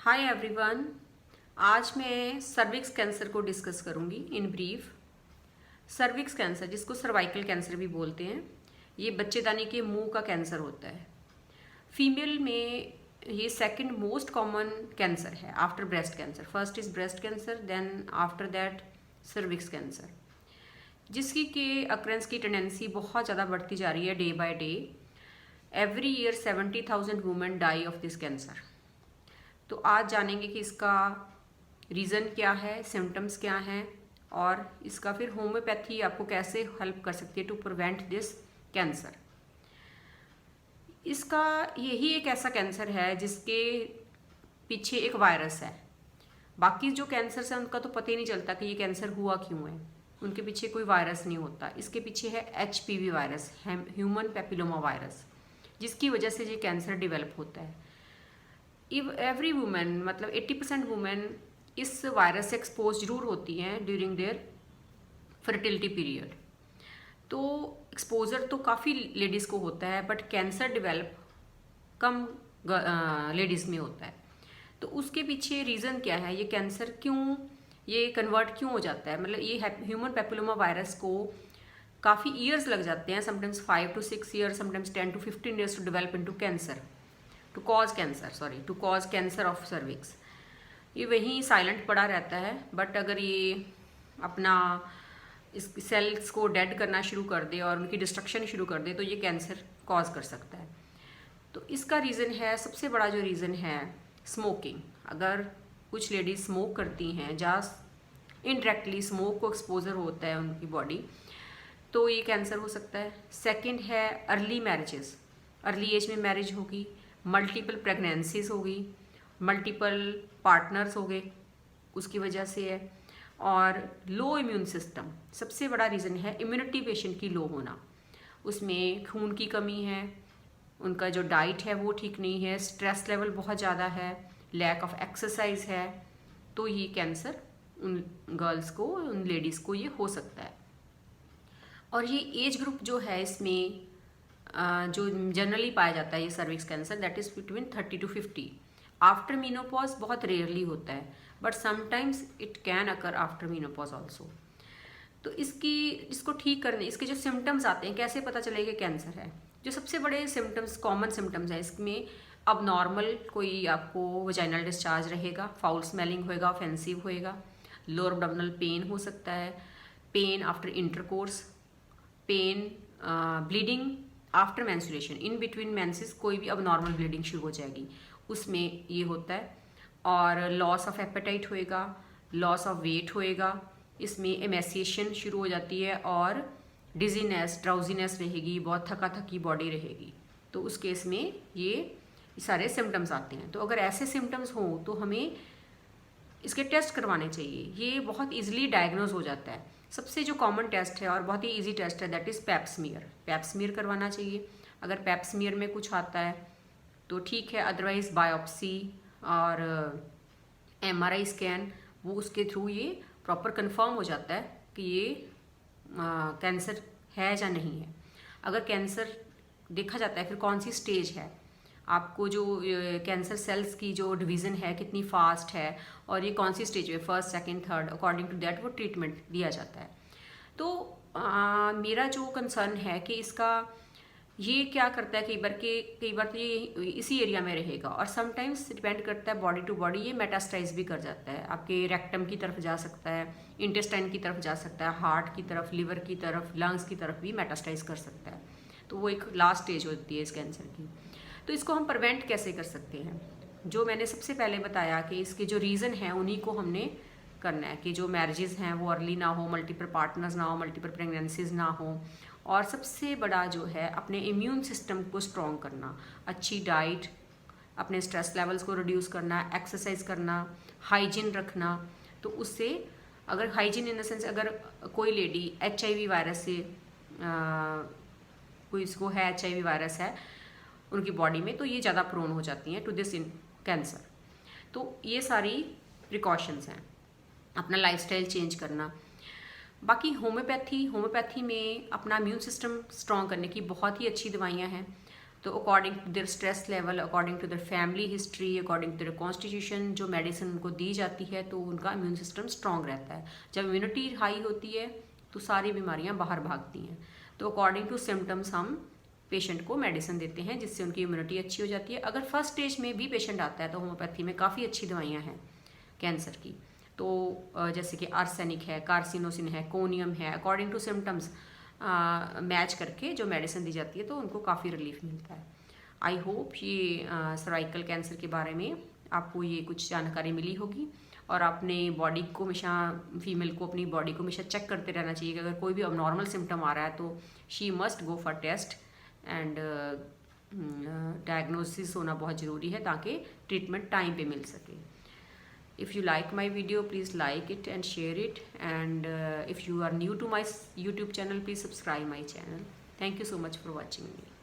Hi everyone. आज मैं cervix cancer को डिस्कस करूंगी इन ब्रीफ। सर्विक्स कैंसर, जिसको सर्वाइकल कैंसर भी बोलते हैं, ये बच्चेदानी के मुंह का कैंसर होता है। फीमेल में ये सेकंड मोस्ट कॉमन कैंसर है after breast cancer. First is breast cancer, then after that cervix cancer, जिसकी के अक्रेंस की टेंडेंसी बहुत ज़्यादा बढ़ती जा रही है day by day. Every year 70,000 women die of this cancer. तो आज जानेंगे कि इसका रीज़न क्या है, सिम्टम्स क्या हैं, और इसका फिर होम्योपैथी आपको कैसे हेल्प कर सकती है टू प्रिवेंट दिस कैंसर। इसका यही एक ऐसा कैंसर है जिसके पीछे एक वायरस है। बाकी जो कैंसर है उनका तो पता ही नहीं चलता कि ये कैंसर हुआ क्यों है, उनके पीछे कोई वायरस नहीं होता। इसके पीछे है HPV virus, human papilloma virus, जिसकी वजह से ये कैंसर डेवलप होता है। एवरी वुमेन, मतलब 80% वुमेन इस वायरस से एक्सपोज जरूर होती हैं ड्यूरिंग देयर फर्टिलिटी पीरियड। तो एक्सपोजर तो काफ़ी लेडीज़ को होता है, but cancer develop come ladies में होता है। तो उसके पीछे रीज़न क्या है, ये कैंसर क्यों, ये कन्वर्ट क्यों हो जाता है। मतलब ये ह्यूमन पेपिलोमा वायरस को काफ़ी ईयर्स लग जाते हैं, sometimes 5 to 6 years, sometimes 10 to 15 years to develop into cancer, to cause cancer of cervix. ये वहीं साइलेंट पड़ा रहता है, बट अगर ये अपना इस सेल्स को डेड करना शुरू कर दे और उनकी डिस्ट्रक्शन शुरू कर दे तो ये कैंसर कॉज कर सकता है। तो इसका रीज़न है, सबसे बड़ा जो रीज़न है, स्मोकिंग। अगर कुछ लेडीज स्मोक करती हैं, जहाँ इनडायरेक्टली स्मोक को एक्सपोजर होता है उनकी बॉडी, तो ये कैंसर हो सकता है। सेकंड है अर्ली मैरिजेस, अर्ली एज में मैरिज होगी, मल्टीपल प्रेगनेंसीज होगी, मल्टीपल पार्टनर्स हो गए, उसकी वजह से है। और लो इम्यून सिस्टम, सबसे बड़ा रीज़न है इम्यूनिटी पेशेंट की लो होना। उसमें खून की कमी है, उनका जो डाइट है वो ठीक नहीं है, स्ट्रेस लेवल बहुत ज़्यादा है, लैक ऑफ एक्सरसाइज है। तो ये कैंसर उन गर्ल्स को, उन लेडीज़ को ये हो सकता है। और ये एज ग्रुप जो है इसमें जो जनरली पाया जाता है ये cervix cancer, that is between 30 to 50। After menopause बहुत रेयरली होता है, but sometimes it can occur after menopause also. तो इसको ठीक करने, इसके जो सिम्टम्स आते हैं, कैसे पता चलेगा कैंसर है। जो सबसे बड़े सिम्टम्स, कॉमन सिम्टम्स हैं इसमें, अब नॉर्मल कोई आपको वजाइनल डिस्चार्ज रहेगा, फाउल स्मेलिंग होएगा, ऑफेंसिव होएगा, लोअर एब्डोमिनल पेन हो सकता है, pain after intercourse, pain, bleeding after menstruation, in between menses कोई भी अब नॉर्मल ब्लीडिंग शुरू हो जाएगी, उसमें ये होता है। और लॉस ऑफ एपेटाइट होएगा, लॉस ऑफ वेट होएगा, इसमें एमेसिएशन शुरू हो जाती है, और डिजीनेस, ड्राउजीनेस रहेगी, बहुत थका थकी बॉडी रहेगी। तो उस केस में ये सारे सिम्टम्स आते हैं। तो अगर ऐसे सिम्टम्स हों तो हमें इसके टेस्ट करवाने चाहिए। ये बहुत ईजिली डायग्नोज हो जाता है। सबसे जो कॉमन टेस्ट है और बहुत ही इजी टेस्ट है, दैट इज़ पैप्समियर। पैप्समियर करवाना चाहिए। अगर पैप्समियर में कुछ आता है तो ठीक है, अदरवाइज बायोप्सी और MRI स्कैन, वो उसके थ्रू ये प्रॉपर कंफर्म हो जाता है कि ये कैंसर है या नहीं है। अगर कैंसर देखा जाता है, फिर कौन सी स्टेज है, आपको जो कैंसर सेल्स की जो डिवीज़न है कितनी फास्ट है, और ये कौन सी स्टेज है, first, second, third, according to that वो ट्रीटमेंट दिया जाता है। तो मेरा जो कंसर्न है कि इसका ये क्या करता है, कई बार तो ये इसी एरिया में रहेगा, और समटाइम्स डिपेंड करता है बॉडी टू बॉडी, ये मेटास्टाइज भी कर जाता है, आपके रेक्टम की तरफ जा सकता है, इंटेस्टाइन की तरफ जा सकता है, हार्ट की तरफ, लिवर की तरफ, लंग्स की तरफ भी मेटास्टाइज कर सकता है। तो वो एक लास्ट स्टेज होती है इस कैंसर की। तो इसको हम प्रिवेंट कैसे कर सकते हैं, जो मैंने सबसे पहले बताया कि इसके जो रीज़न हैं उन्हीं को हमने करना है, कि जो मैरिजेस हैं वो अर्ली ना हो, मल्टीपल पार्टनर्स ना हो, मल्टीपल प्रेगनेंसीज ना हो, और सबसे बड़ा जो है अपने इम्यून सिस्टम को स्ट्रॉन्ग करना, अच्छी डाइट, अपने स्ट्रेस लेवल्स को रिड्यूस करना, एक्सरसाइज करना, हाइजीन रखना। तो उससे, अगर हाइजीन इन द सेंस, अगर कोई लेडी HIV वायरस से कोई इसको है, HIV वायरस है उनकी बॉडी में, तो ये ज़्यादा प्रोन हो जाती हैं टू दिस इन कैंसर। तो ये सारी प्रिकॉशंस हैं, अपना लाइफस्टाइल चेंज करना। बाकी होम्योपैथी में अपना इम्यून सिस्टम स्ट्रॉन्ग करने की बहुत ही अच्छी दवाइयाँ हैं। तो according to their stress level, according to their family history, according to their constitution जो मेडिसिन उनको दी जाती है तो उनका इम्यून सिस्टम स्ट्रॉन्ग रहता है। जब इम्यूनिटी हाई होती है तो सारी बीमारियां बाहर भागती हैं। तो अकॉर्डिंग टू सिम्टम्स हम पेशेंट को मेडिसिन देते हैं जिससे उनकी इम्यूनिटी अच्छी हो जाती है। अगर फर्स्ट स्टेज में भी पेशेंट आता है तो होम्योपैथी में काफ़ी अच्छी दवाइयाँ हैं कैंसर की। तो जैसे कि आर्सेनिक है, कार्सिनोसिन है, कोनियम है, अकॉर्डिंग टू सिम्टम्स मैच करके जो मेडिसिन दी जाती है तो उनको काफ़ी रिलीफ मिलता है। आई होप ये सर्वाइकल कैंसर के बारे में आपको ये कुछ जानकारी मिली होगी और आपने बॉडी को हमेशा, फीमेल को अपनी बॉडी को हमेशा चेक करते रहना चाहिए कि अगर कोई भी अबनॉर्मल सिम्टम आ रहा है तो she must go for test and diagnosis होना बहुत ज़रूरी है ताकि ट्रीटमेंट टाइम पे मिल सके। If you like my video, please like it and share it, and if you are new to my YouTube channel, please subscribe my channel. Thank you so much for watching me.